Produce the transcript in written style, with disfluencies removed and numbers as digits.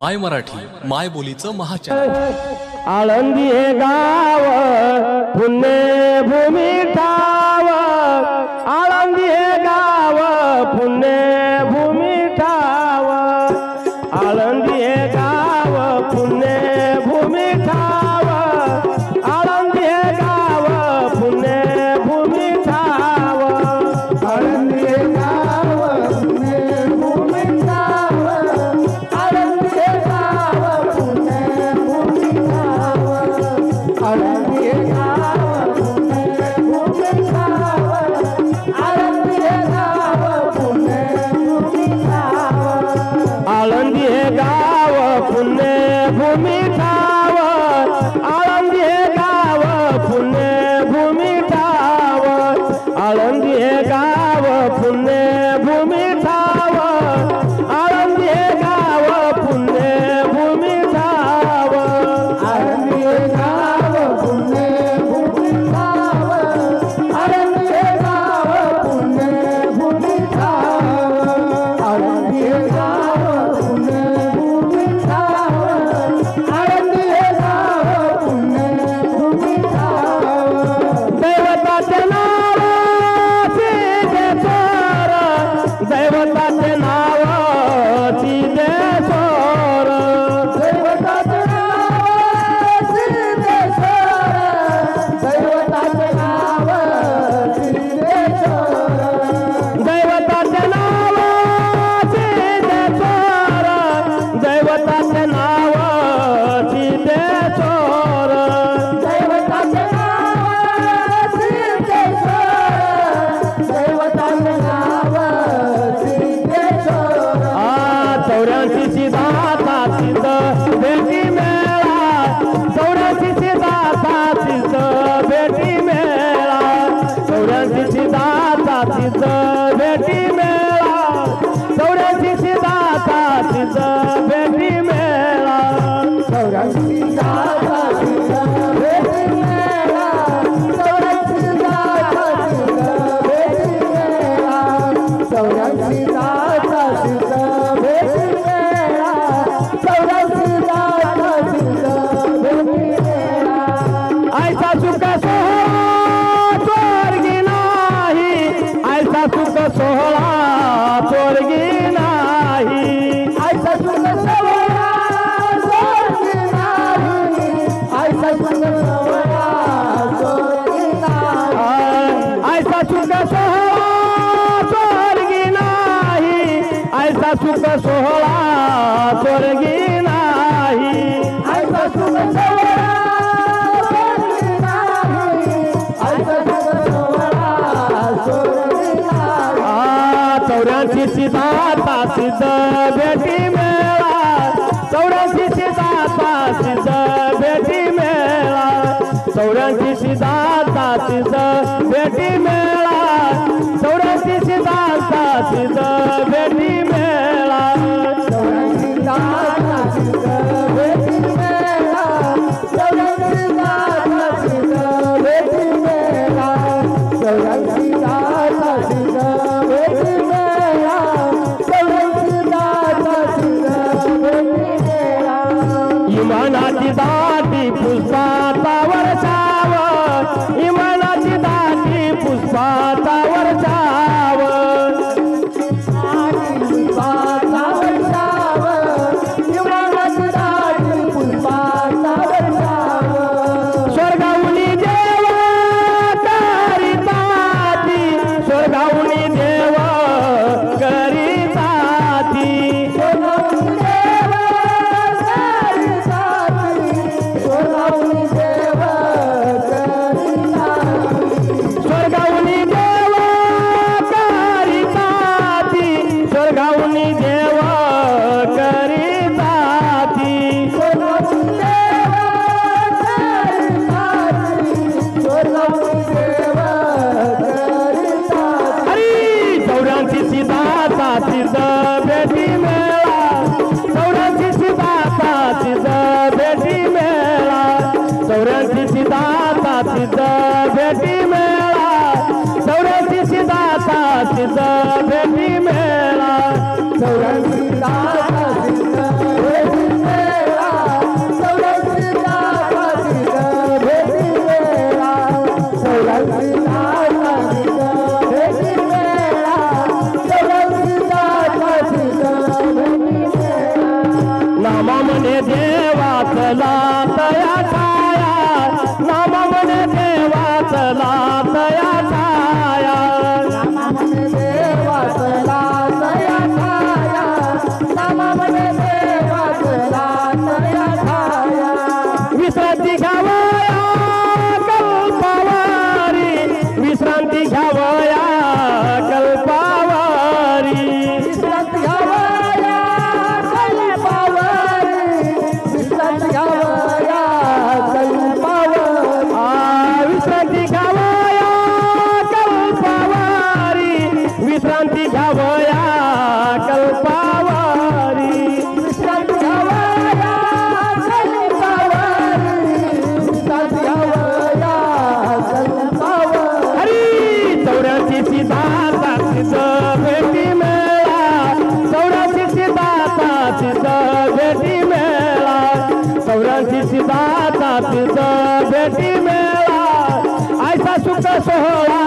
माय मराठी माय बोलीचं महाचॅनल। आळंदी हे गाव पुण्यभूमी ठाव, आळंदी हे गाव पुण्यभूमी ठाव, आळंदी हे गाव पुण्यभूमी ठाव, आळंदी हे गाव पुण्यभूमी ठाव, आळंदी हे गाव पुण्यभूमी ठाव, आळंदी हे गाव पुण्यभूमी ठाव, आळंदी हे गाव पुण्यभूमी ठाव, आळंदी हे गाव पुण्यभूमी ठाव, आळंदी हे गाव पुण्यभूमी ठाव, आळंदी हे गाव पुण्यभूमी ठाव, आळंदी हे गाव पुण्यभूमी ठाव, आळंदी हे गाव पुण्यभूमी ठाव, आळंदी हे गाव पुण्यभूमी ठाव, आळंदी हे गाव पुण्यभूमी ठाव, आळंदी हे गाव पुण्यभूमी ठाव, आळंदी हे गाव पुण्यभूमी ठाव, दैवताचे नाव सिद्धेश्वर, दैवताचे नाव सिद्धेश्वर, दैवताचे नाव सिद्धेश्वर, दैवताचे नाव सिद्धेश्वर, दैवताचे नाव सिद्धेश्वर, दैवताचे नाव सिद्धेश्वर, दैवताचे नाव सिद्धेश्वर, दैवताचे नाव सिद्धेश्वर, 84 सिद्धाचा सिद्ध भेटी मेळा, 84 सिद्धाचा सिद्ध भेटी मेळा, 84 सिद्धाचा सिद्ध भेटी मेळा, 84 सिद्धाचा सिद्ध भेटी मेळा, 84 सिद्धाचा सिद्ध भेटी मेळा, 84 सिद्धाचा सिद्ध भेटी मेळा, 84 सिद्धाचा सिद्ध भेटी मेळा, 84 सिद्धाचा सिद्ध भेटी मेळा, ऐसा सुख सोहळा स्वर्गी नाही, ऐसा सुख सोहळा स्वर्गी नाही, ऐसा सुख सोहळा स्वर्गी नाही, ऐसा सुख सोहळा स्वर्गी नाही, ऐसा सुख सोहळा स्वर्गी नाही, ऐसा सुख सोहळा स्वर्गी नाही, ऐसा सुख सोहळा स्वर्गी नाही, ऐसा सुख सोहळा स्वर्गी नाही, 84 सिद्धाचा सिद्ध भेटी मेळा, 84 सिद्धाचा सिद्ध भेटी मेळा, 84 सिद्धाचा सिद्ध भेटी मेळा, 84 सिद्धाचा सिद्ध भेटी मेळा, 84 सिद्धाचा सिद्ध भेटी मेळा, 84 सिद्धाचा सिद्ध भेटी मेळा, 84 सिद्धाचा सिद्ध भेटी मेळा, 84 सिद्धाचा सिद्ध भेटी मेळा, इमानाची दाटी पुष्पाचा वर्षाव, इमानाची दाटी पुष्पाचा वर्षाव, पुष्पाचा वर्षाव, इमानाची दाटी पुष्पाचा वर्षाव, स्वर्गाहुनी देव करिताती, स्वर्गाहुनी देव करिताती, स्वर्गाहुनी देव करिताती, स्वर्गाहुनी देव करिताती, स्वर्गाहुनी देव करिताती, स्वर्गाहुनी देव करिताती, स्वर्गाहुनी देव करिताती, स्वर्गाहुनी देव करिताती, हरी 84 सिद्धाचा सिद्ध भेटी मेळा, 84 सिद्धाचा सिद्ध भेटी मेळा, 84 सिद्धाचा सिद्ध भेटी मेळा, 84 सिद्धाचा सिद्ध भेटी मेळा, 84 सिद्धाचा सिद्ध भेटी नामा म्हणे देवाचला तया छाया नामा म्हणे देवाचला तया छाया नामा म्हणे देवाचला तया छाया नामा म्हणे देवाचला तया छाया विश्रांती घ्यावया कल्पावारी विश्रांती घ्यावया कल्पावारी विश्रांती घ्यावया कल्पावरी विश्रांती घ्यावया कल्पावरी विश्रांती घ्यावया कल्पावारी विश्रांती घ्यावया कल्पावारी विश्रांती घ्यावया कल्पावरी विश्रांती घ्यावया कल्पावरी हरी चौऱ्याची सिद्धाचा सिद्ध भेटी मेळा चौऱ्याची सिद्धाचा सिद्ध भेटी मेळा चौऱ्याची सिद्धाचा सिद्ध भेटी मेळा ऐसा सुख सोहळा